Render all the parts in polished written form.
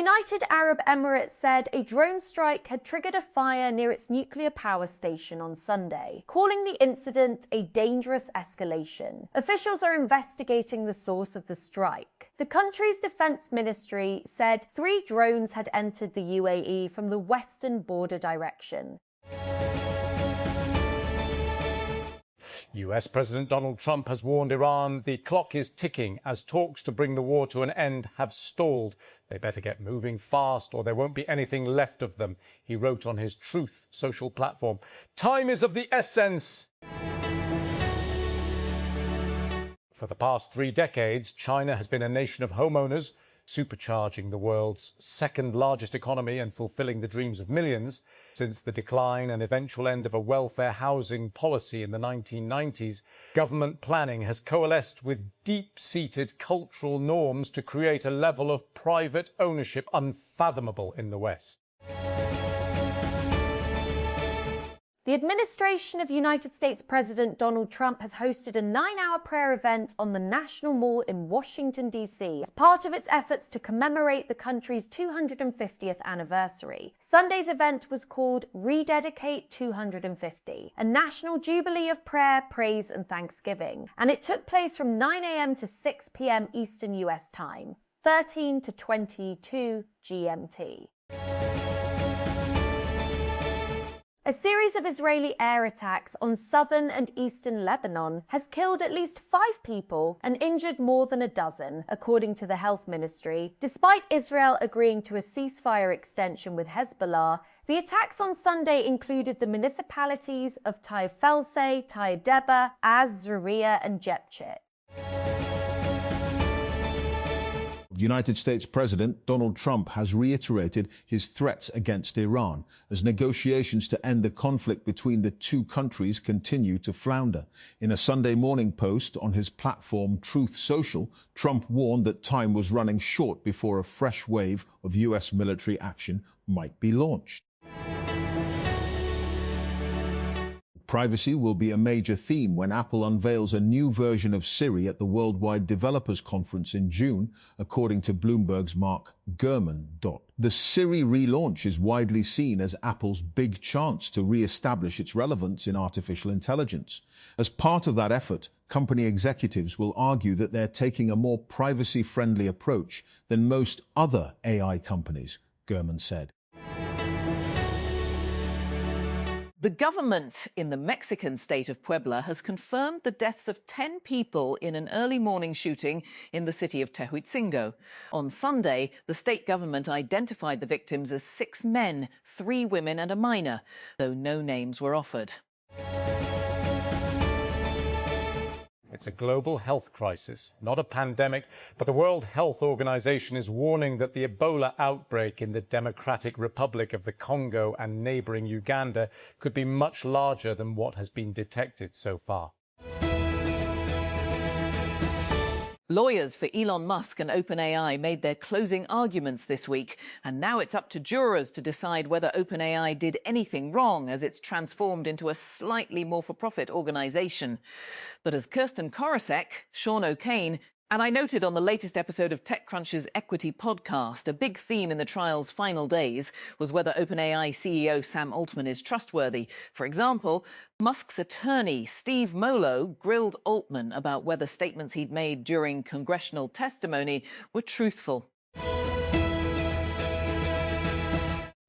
United Arab Emirates said a drone strike had triggered a fire near its nuclear power station on Sunday, calling the incident a dangerous escalation. Officials are investigating the source of the strike. The country's defense ministry said 3 drones had entered the UAE from the western border direction. US President Donald Trump has warned Iran the clock is ticking as talks to bring the war to an end have stalled. They better get moving fast or there won't be anything left of them, he wrote on his Truth social platform. Time is of the essence. For the past 3 decades, China has been a nation of homeowners, supercharging the world's second largest economy and fulfilling the dreams of millions. Since the decline and eventual end of a welfare housing policy in the 1990s, government planning has coalesced with deep-seated cultural norms to create a level of private ownership unfathomable in the West. The administration of United States President Donald Trump has hosted a 9-hour prayer event on the National Mall in Washington, D.C. as part of its efforts to commemorate the country's 250th anniversary. Sunday's event was called Rededicate 250, a national jubilee of prayer, praise and thanksgiving, and it took place from 9 a.m. to 6 p.m. Eastern U.S. time, 13 to 22 GMT. A series of Israeli air attacks on southern and eastern Lebanon has killed at least 5 people and injured more than a dozen, according to the health ministry. Despite Israel agreeing to a ceasefire extension with Hezbollah, the attacks on Sunday included the municipalities of Tyre Felseh, Tyre Deba, Az Zariah and Jebchit. United States President Donald Trump has reiterated his threats against Iran as negotiations to end the conflict between the 2 countries continue to flounder. In a Sunday morning post on his platform Truth Social, Trump warned that time was running short before a fresh wave of US military action might be launched. Privacy will be a major theme when Apple unveils a new version of Siri at the Worldwide Developers Conference in June, according to Bloomberg's Mark Gurman. The Siri relaunch is widely seen as Apple's big chance to re-establish its relevance in artificial intelligence. As part of that effort, company executives will argue that they're taking a more privacy-friendly approach than most other AI companies, Gurman said. The government in the Mexican state of Puebla has confirmed the deaths of 10 people in an early morning shooting in the city of Tehuitzingo. On Sunday, the state government identified the victims as 6 men, 3 women and a minor, though no names were offered. It's a global health crisis, not a pandemic, but the World Health Organization is warning that the Ebola outbreak in the Democratic Republic of the Congo and neighboring Uganda could be much larger than what has been detected so far. Lawyers for Elon Musk and OpenAI made their closing arguments this week, and now it's up to jurors to decide whether OpenAI did anything wrong as it's transformed into a slightly more for-profit organisation. But as Kirsten Korosek, Sean O'Kane, and I noted on the latest episode of TechCrunch's Equity podcast, a big theme in the trial's final days was whether OpenAI CEO Sam Altman is trustworthy. For example, Musk's attorney, Steve Molo, grilled Altman about whether statements he'd made during congressional testimony were truthful.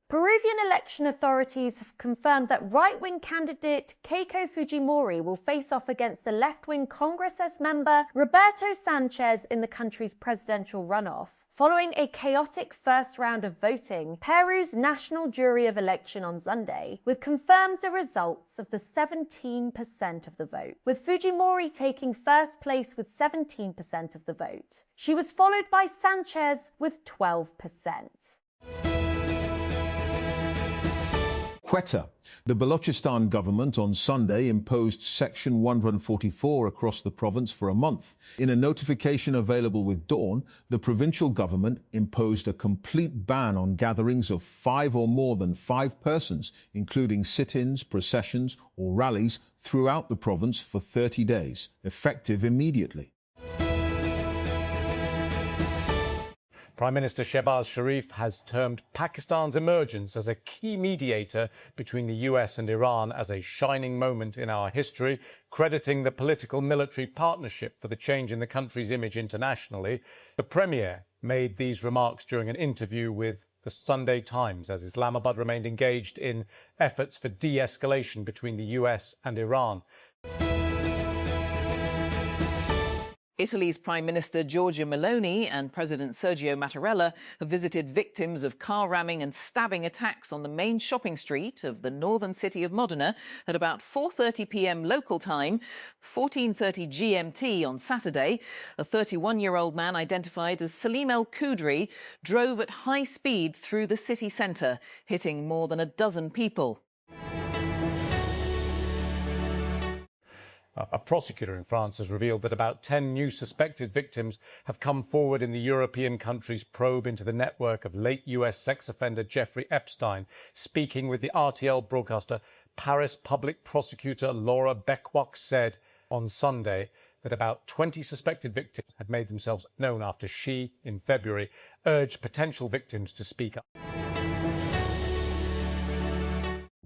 Peruvian election authorities have confirmed that right-wing candidate Keiko Fujimori will face off against the left-wing Congress member Roberto Sanchez in the country's presidential runoff. Following a chaotic first round of voting, Peru's National Jury of Election on Sunday confirmed the results of the 17% of the vote, with Fujimori taking first place with 17% of the vote. She was followed by Sanchez with 12%. Quetta. The Balochistan government on Sunday imposed Section 144 across the province for a month. In a notification available with Dawn, the provincial government imposed a complete ban on gatherings of 5 or more than 5 persons, including sit-ins, processions or rallies throughout the province for 30 days, effective immediately. Prime Minister Shehbaz Sharif has termed Pakistan's emergence as a key mediator between the US and Iran as a shining moment in our history, crediting the political military partnership for the change in the country's image internationally. The Premier made these remarks during an interview with the Sunday Times as Islamabad remained engaged in efforts for de-escalation between the US and Iran. Italy's Prime Minister Giorgia Meloni and President Sergio Mattarella have visited victims of car ramming and stabbing attacks on the main shopping street of the northern city of Modena at about 4:30 p.m. local time, 14:30 GMT on Saturday. A 31-year-old man identified as Salim El Kudri drove at high speed through the city centre, hitting more than a dozen people. A prosecutor in France has revealed that about 10 new suspected victims have come forward in the European country's probe into the network of late US sex offender Jeffrey Epstein. Speaking with the RTL broadcaster, Paris public prosecutor Laura Beckwach said on Sunday that about 20 suspected victims had made themselves known after she, in February, urged potential victims to speak up.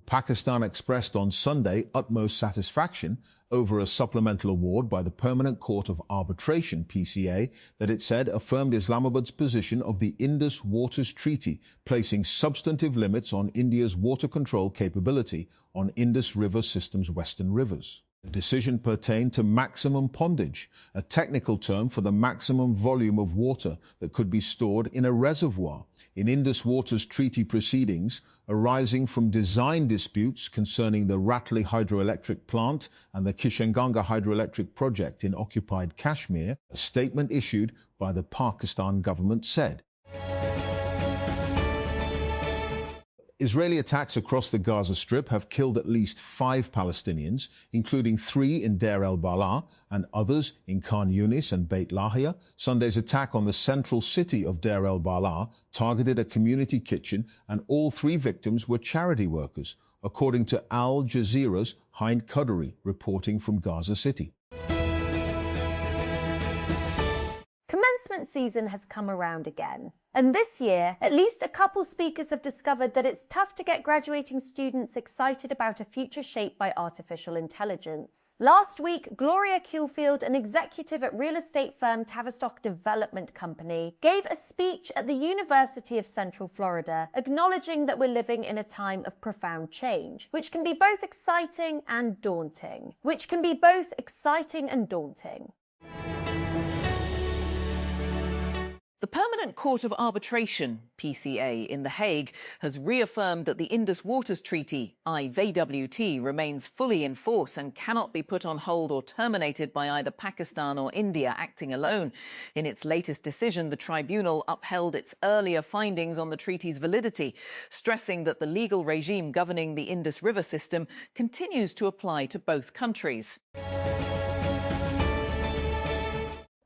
Pakistan expressed on Sunday utmost satisfaction over a supplemental award by the Permanent Court of Arbitration, PCA, that it said affirmed Islamabad's position of the Indus Waters Treaty, placing substantive limits on India's water control capability on Indus River system's western rivers. The decision pertained to maximum pondage, a technical term for the maximum volume of water that could be stored in a reservoir. In Indus Waters Treaty proceedings arising from design disputes concerning the Ratley hydroelectric plant and the Kishanganga hydroelectric project in occupied Kashmir, a statement issued by the Pakistan government said. Israeli attacks across the Gaza Strip have killed at least 5 Palestinians, including 3 in Deir el-Balah and others in Khan Yunis and Beit Lahia. Sunday's attack on the central city of Deir el-Balah targeted a community kitchen, and all 3 victims were charity workers, according to Al Jazeera's Hind Qudri, reporting from Gaza City. Commencement season has come around again. And this year, at least a couple speakers have discovered that it's tough to get graduating students excited about a future shaped by artificial intelligence. Last week, Gloria Kuhlfield, an executive at real estate firm Tavistock Development Company, gave a speech at the University of Central Florida, acknowledging that we're living in a time of profound change, which can be both exciting and daunting. The Permanent Court of Arbitration, PCA, in The Hague has reaffirmed that the Indus Waters Treaty, IVWT, remains fully in force and cannot be put on hold or terminated by either Pakistan or India acting alone. In its latest decision, the tribunal upheld its earlier findings on the treaty's validity, stressing that the legal regime governing the Indus River system continues to apply to both countries.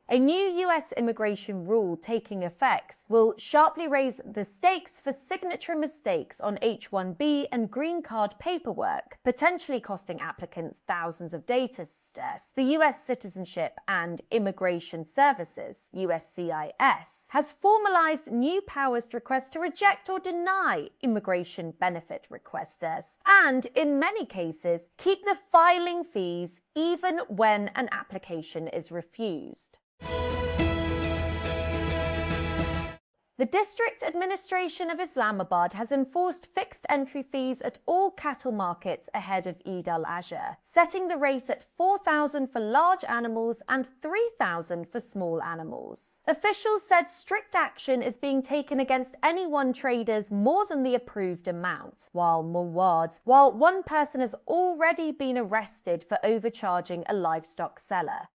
A new US immigration rule taking effect will sharply raise the stakes for signature mistakes on H-1B and green card paperwork, potentially costing applicants thousands of data sets. The US Citizenship and Immigration Services, USCIS, has formalized new powers to request to reject or deny immigration benefit requesters, and in many cases, keep the filing fees even when an application is refused. The District Administration of Islamabad has enforced fixed entry fees at all cattle markets ahead of Eid al-Adha, setting the rate at $4,000 for large animals and $3,000 for small animals. Officials said strict action is being taken against anyone traders more than the approved amount, while one person has already been arrested for overcharging a livestock seller.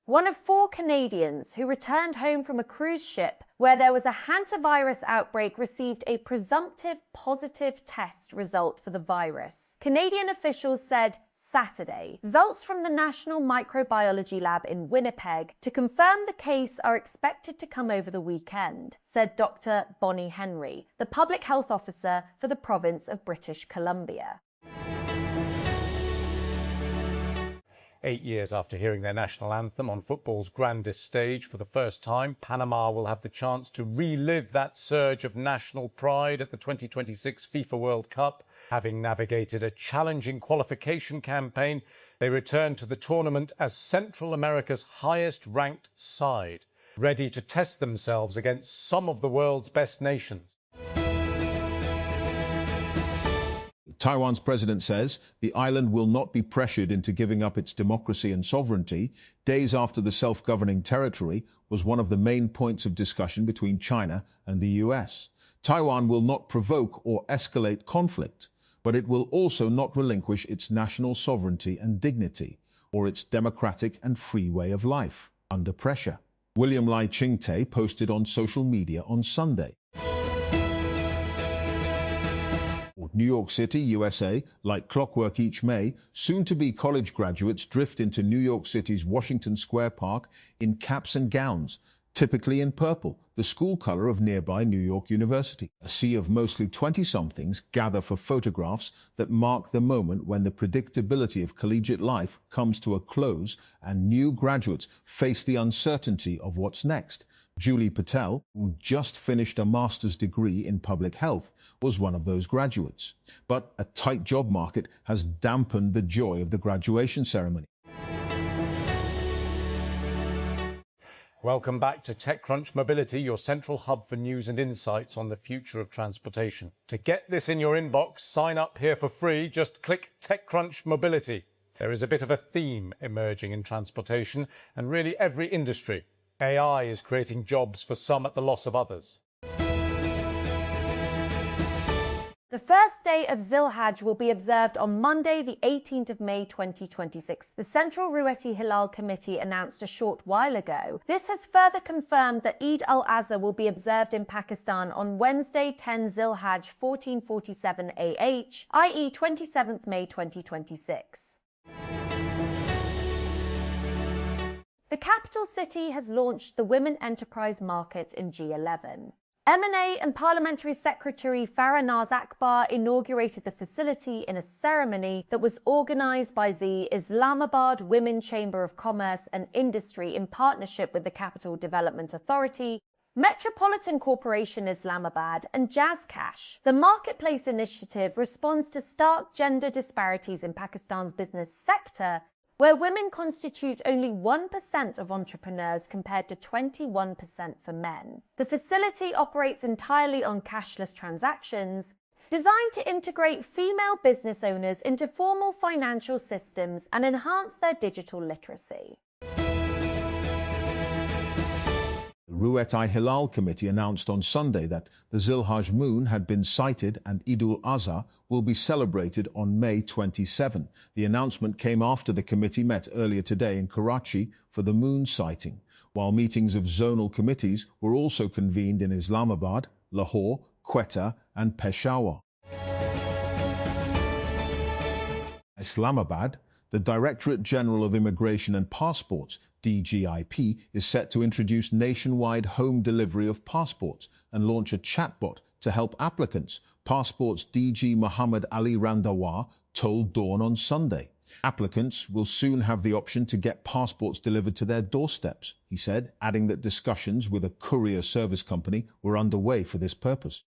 One of 4 Canadians who returned home from a cruise ship where there was a hantavirus outbreak received a presumptive positive test result for the virus. Canadian officials said Saturday. Results from the National Microbiology Lab in Winnipeg to confirm the case are expected to come over the weekend, said Dr. Bonnie Henry, the public health officer for the province of British Columbia. 8 years after hearing their national anthem on football's grandest stage for the first time, Panama will have the chance to relive that surge of national pride at the 2026 FIFA World Cup. Having navigated a challenging qualification campaign, they return to the tournament as Central America's highest-ranked side, ready to test themselves against some of the world's best nations. Taiwan's president says the island will not be pressured into giving up its democracy and sovereignty, days after the self-governing territory was one of the main points of discussion between China and the US. Taiwan will not provoke or escalate conflict, but it will also not relinquish its national sovereignty and dignity, or its democratic and free way of life, under pressure. William Lai Ching-te posted on social media on Sunday. New York City, USA, like clockwork each May, soon-to-be college graduates drift into New York City's Washington Square Park in caps and gowns, typically in purple, the school color of nearby New York University. A sea of mostly 20-somethings gather for photographs that mark the moment when the predictability of collegiate life comes to a close and new graduates face the uncertainty of what's next. Julie Pehel, who just finished a master's degree in public health, was one of those graduates. But a tight job market has dampened the joy of the graduation ceremony. Welcome back to TechCrunch Mobility, your central hub for news and insights on the future of transportation. To get this in your inbox, sign up here for free. Just click TechCrunch Mobility. There is a bit of a theme emerging in transportation and really every industry. AI is creating jobs for some at the loss of others. The first day of Zilhajj will be observed on Monday, the 18th of May 2026. The Central Ru'ati Hilal Committee announced a short while ago. This has further confirmed that Eid al-Adha will be observed in Pakistan on Wednesday, 10 Zilhajj 1447 AH, i.e. 27th May 2026. The capital city has launched the Women Enterprise Market in G11. M&A and Parliamentary Secretary Farah Naz Akbar inaugurated the facility in a ceremony that was organised by the Islamabad Women Chamber of Commerce and Industry in partnership with the Capital Development Authority, Metropolitan Corporation Islamabad and JazzCash. The Marketplace initiative responds to stark gender disparities in Pakistan's business sector, where women constitute only 1% of entrepreneurs compared to 21% for men. The facility operates entirely on cashless transactions, designed to integrate female business owners into formal financial systems and enhance their digital literacy. The Ru'ati Hilal Committee announced on Sunday that the Zilhajj moon had been sighted and Eid al-Adha will be celebrated on May 27. The announcement came after the committee met earlier today in Karachi for the moon sighting, while meetings of zonal committees were also convened in Islamabad, Lahore, Quetta and Peshawar. Islamabad, the Directorate General of Immigration and Passports, DGIP, is set to introduce nationwide home delivery of passports and launch a chatbot to help applicants, Passports DG Muhammad Ali Randhawa told Dawn on Sunday. Applicants will soon have the option to get passports delivered to their doorsteps, he said, adding that discussions with a courier service company were underway for this purpose.